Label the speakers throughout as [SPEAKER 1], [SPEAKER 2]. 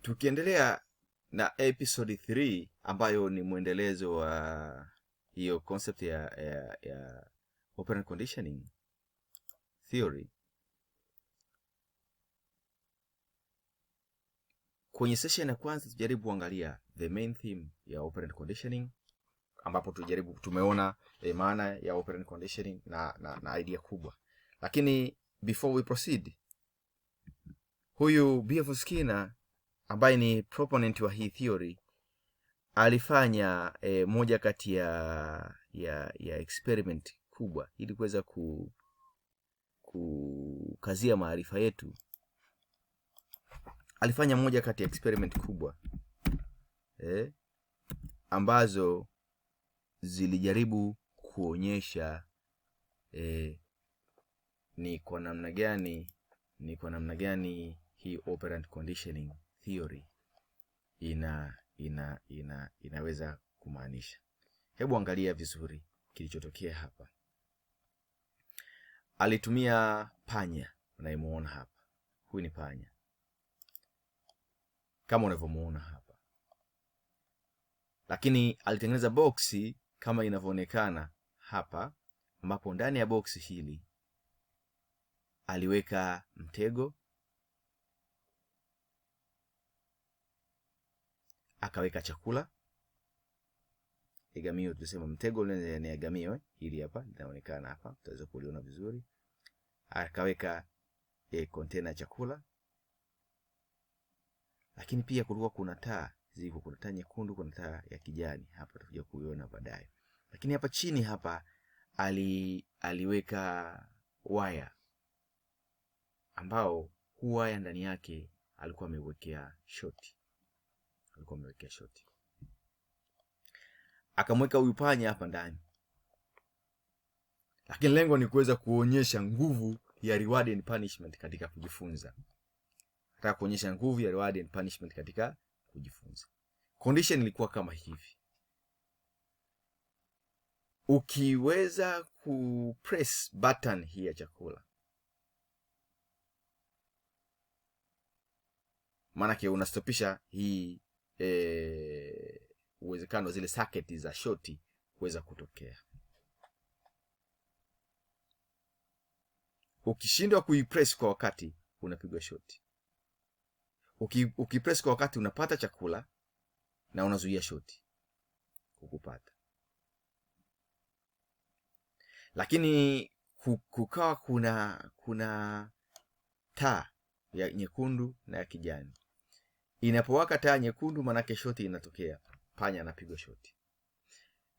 [SPEAKER 1] Tukiendelea na episode 3 ambayo ni mwendelezo wa hiyo concept ya operant conditioning theory. Kwenye session ya kwanza tujaribu kuangalia the main theme ya operant conditioning, ambapo tumeona maana ya operant conditioning na idea kubwa. Lakini before we proceed, huyu B.F. Skinner ambaye ni proponent wa hii theory alifanya moja kati ya experiment kubwa ili kuweza kukazia maarifa yetu. Alifanya moja kati ya experiment kubwa ambazo zilijaribu kuonyesha ni kwa namna gani hii operant conditioning theory inaweza kumaanisha. Hebu angalia vizuri kilichotokea hapa. Alitumia panya, unayemuona hapa. Huyu ni panya kama unavyomuona hapa, lakini alitengeneza boksi kama inavyoonekana hapa, ambapo ndani ya boksi hili aliweka mtego, akaweka chakula. Egamio, tulisema mtego ni egamio, hili hapa linaonekana hapa, utaweza kuliona vizuri. Akaweka container chakula, lakini pia kulikuwa kuna taa, kuna taa nyekundu, kuna taa ya kijani, hapa tutakuja kuiona baadaye. Lakini hapa chini hapa aliweka waya, ambao huu waya ndani yake alikuwa amewekea shoti. Akamweka huyu panya hapa ndani, lakini lengo ni kuweza kuonyesha nguvu ya reward and punishment katika kujifunza. Nataka kuonyesha nguvu ya reward and punishment katika kujifunza. Condition ilikuwa kama hivi: ukiweza kupress button hii ya chakula, maanake unastopisha hii uwezekano zile circuit za shoti kuweza kutokea. Ukishindwa kuipress kwa wakati, unapigwa shoti. Ukipress kwa wakati, unapata chakula na unazuia shoti kukupata. Lakini kukawa kuna taa ya nyekundu na ya kijani. Inapowaka taa nyekundu, manake shoti inatokea, panya anapigwa shoti.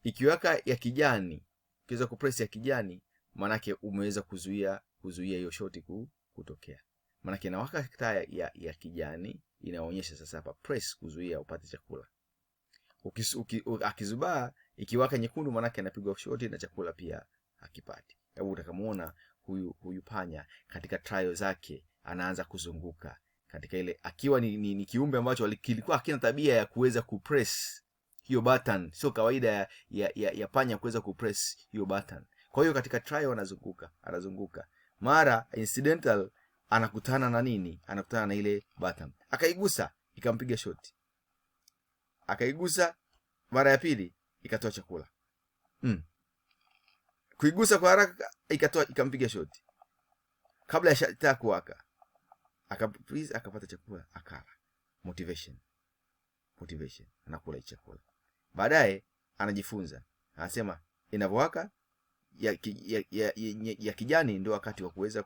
[SPEAKER 1] Ikiwaka ya kijani, ukiweza kupress ya kijani, manake umeweza kuzuia hiyo shoti kutokea. Manake inawaka taa ya kijani, inaonyesha sasa hapa press kuzuia upate chakula. Akizubaa, ikiwaka nyekundu, manake anapigwa shoti na chakula pia hakipati. Hebu utakamuona huyu panya katika trial zake anaanza kuzunguka katika ile, akiwa ni kiumbe ambacho kilikuwa hakina tabia ya kuweza kupress hiyo button. Sio kawaida ya panya kuweza kupress hiyo button. Kwa hiyo katika trial anazunguka. Mara incidental anakutana na nini? Anakutana na ile button. Akaigusa, ikampiga shoti. Akaigusa mara ya pili, ikatoa chakula. Kuigusa kwa haraka, ikampiga shoti. Kabla ya taa kuwaka, akapata chakula, akala. Motivation. Anakula chakula. Baadaye anajifunza. Anasema inavyowaka ya kijani ndio wakati wa kuweza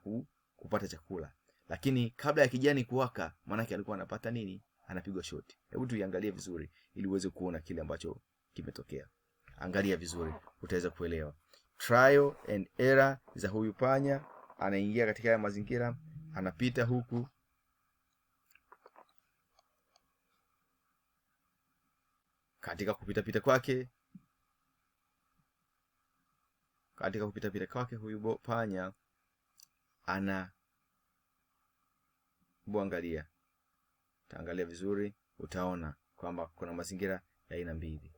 [SPEAKER 1] kupata chakula. Lakini kabla ya kijani kuwaka, manake alikuwa anapata nini? Anapigwa shoti. Hebu tuiangalie vizuri ili uweze kuona kile ambacho kimetokea. Angalia vizuri, utaweza kuelewa. Trial and error za huyu panya. Anaingia katika haya mazingira, anapita huku. Katika kupita kwake, huyu panya angalia. Taangalia vizuri, utaona kwamba kuna mazingira ya aina mbili.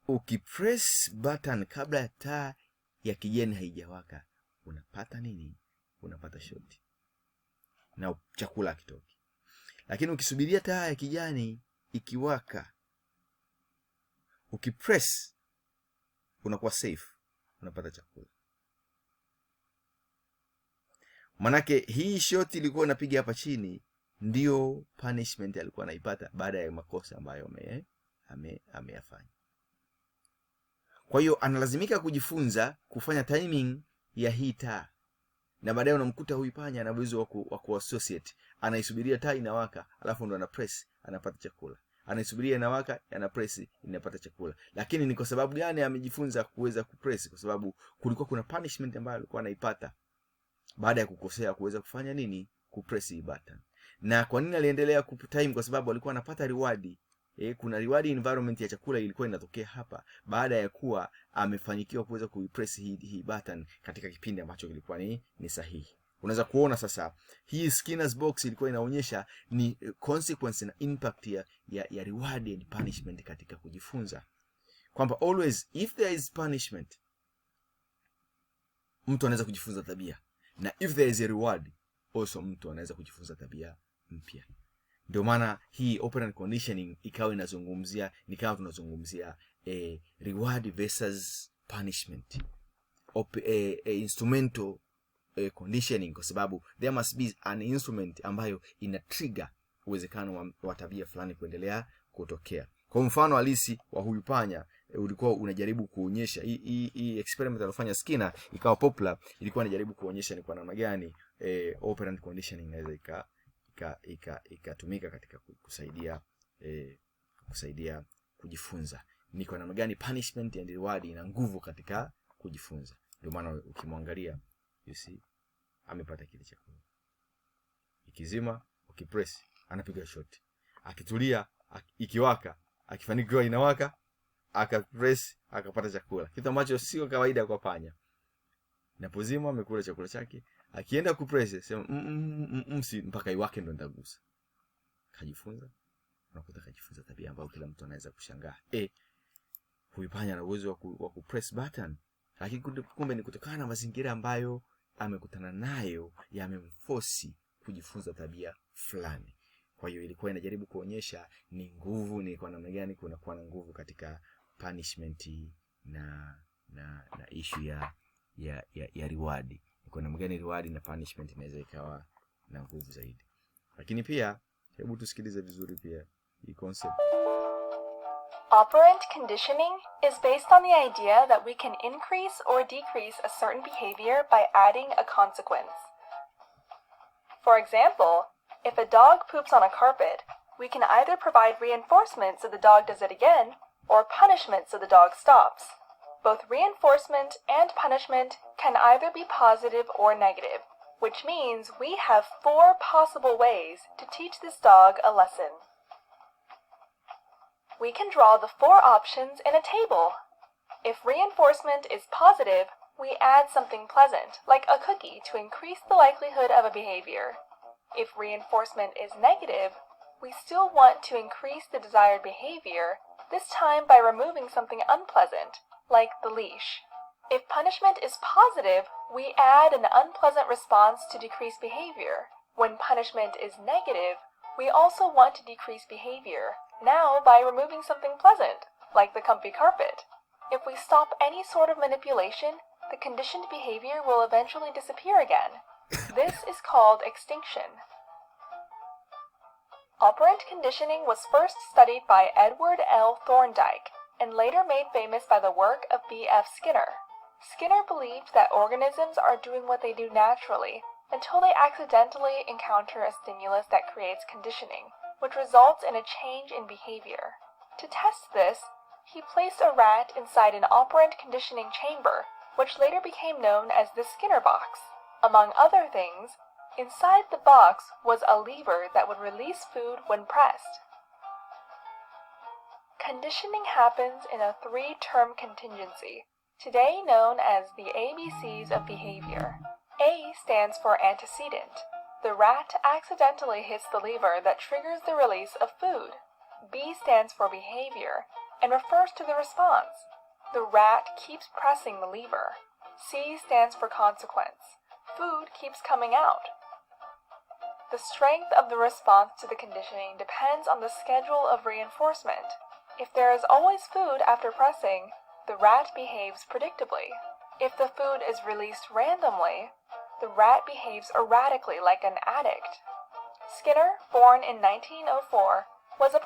[SPEAKER 1] Ukipress button kabla ya taa ya kijani haijawaka, unapata nini? Unapata shoti. na chakula kitoki. Lakini ukisubiria taa ya kijani ikiwaka, ukipress, unakuwa safe, unapata chakula. Manake hii shoti ilikuwa inapiga hapa chini, ndio punishment alikuwa anaipata baada ya makosa ambayo ameyafanya. Kwa hiyo analazimika kujifunza kufanya timing ya hii taa. Na baadaye unamkuta huyu panya ana uwezo wa kuassociate. Anaisubiria taa inawaka, alafu ndo ana press, anapata chakula. Anaisubiria inawaka, ana press, inapata chakula. Lakini ni kwa sababu gani amejifunza kuweza kupress? Kwa sababu kulikuwa kuna punishment ambayo alikuwa anaipata baada ya kukosea kuweza kufanya nini? Kupress hii button. Na kwa nini aliendelea kutime? Kwa sababu alikuwa anapata reward. Kuna reward environment ya chakula ilikuwa inatokea hapa baada ya kuwa amefanikiwa kuweza kupress hii button katika kipindi ambacho kilikuwa ni sahihi. Unaweza kuona sasa hii Skinner's box ilikuwa inaonyesha ni consequence na impact ya reward and punishment katika kujifunza. Kwamba always if there is punishment, mtu anaweza kujifunza tabia, na if there is a reward also mtu anaweza kujifunza tabia mpya. Ndio maana hii operant conditioning ikawa tunazungumzia reward versus punishment, instrumental conditioning, kwa sababu there must be an instrument ambayo ina trigger uwezekano wa tabia fulani kuendelea kutokea. Kwa mfano halisi wa huyu panya ulikuwa unajaribu kuonyesha hii experiment alofanya Skinner ikawa popular, ilikuwa inajaribu kuonyesha ni kwa namna gani operant conditioning inaweza ikatumika katika kusaidia kujifunza. Ni kwa namna gani punishment and reward ina nguvu katika kujifunza. Ndio maana ukimwangalia, you see, amepata kile chakula. Ikizima, ukipress, anapiga shot. Akitulia, ikiwaka, akifanikiwa inawaka, akapress, akapata chakula. Kitu ambacho sio kawaida kwa panya. Napozima amekula chakula chake, akienda kupress sema mpaka iwake ndo ndagusa. Kajifunza. Unakuta kajifunza tabia ambayo kila mtu anaweza kushangaa. Huyu panya ana uwezo wa kupress button, lakini kumbe ni kutokana na mazingira ambayo amekutana nayo yamemforce kujifunza tabia fulani. Kwa hiyo ilikuwa inajaribu kuonyesha ni nguvu, ni kwa namna gani kuna kuwa na nguvu katika punishment na issue ya reward. Kwa namna gani reward na punishment inaweza ikawa na nguvu zaidi. Lakini pia hebu tusikilize vizuri pia hii concept.
[SPEAKER 2] Operant conditioning is based on the idea that we can increase or decrease a certain behavior by adding a consequence. For example, if a dog poops on a carpet, we can either provide reinforcement so the dog does it again, or punishment so the dog stops. Both reinforcement and punishment can either be positive or negative, which means we have 4 possible ways to teach this dog a lesson. We can draw the 4 options in a table. If reinforcement is positive, we add something pleasant, like a cookie, to increase the likelihood of a behavior. If reinforcement is negative, we still want to increase the desired behavior, this time by removing something unpleasant, like the leash. If punishment is positive, we add an unpleasant response to decrease behavior. When punishment is negative, we also want to decrease behavior, now by removing something pleasant, like the comfy carpet. If we stop any sort of manipulation, the conditioned behavior will eventually disappear again. This is called extinction. Operant conditioning was first studied by Edward L. Thorndike, and later made famous by the work of B.F. Skinner. Skinner believed that organisms are doing what they do naturally until they accidentally encounter a stimulus that creates conditioning, which results in a change in behavior. To test this, he placed a rat inside an operant conditioning chamber, which later became known as the Skinner box. Among other things, inside the box was a lever that would release food when pressed. Conditioning happens in a 3-term contingency, today known as the ABCs of behavior. A stands for antecedent. The rat accidentally hits the lever that triggers the release of food. B stands for behavior and refers to the response. The rat keeps pressing the lever. C stands for consequence. Food keeps coming out. The strength of the response to the conditioning depends on the schedule of reinforcement. If there is always food after pressing, the rat behaves predictably. If the food is released randomly, the rat behaves erratically like an addict. Skinner, born in 1904, was a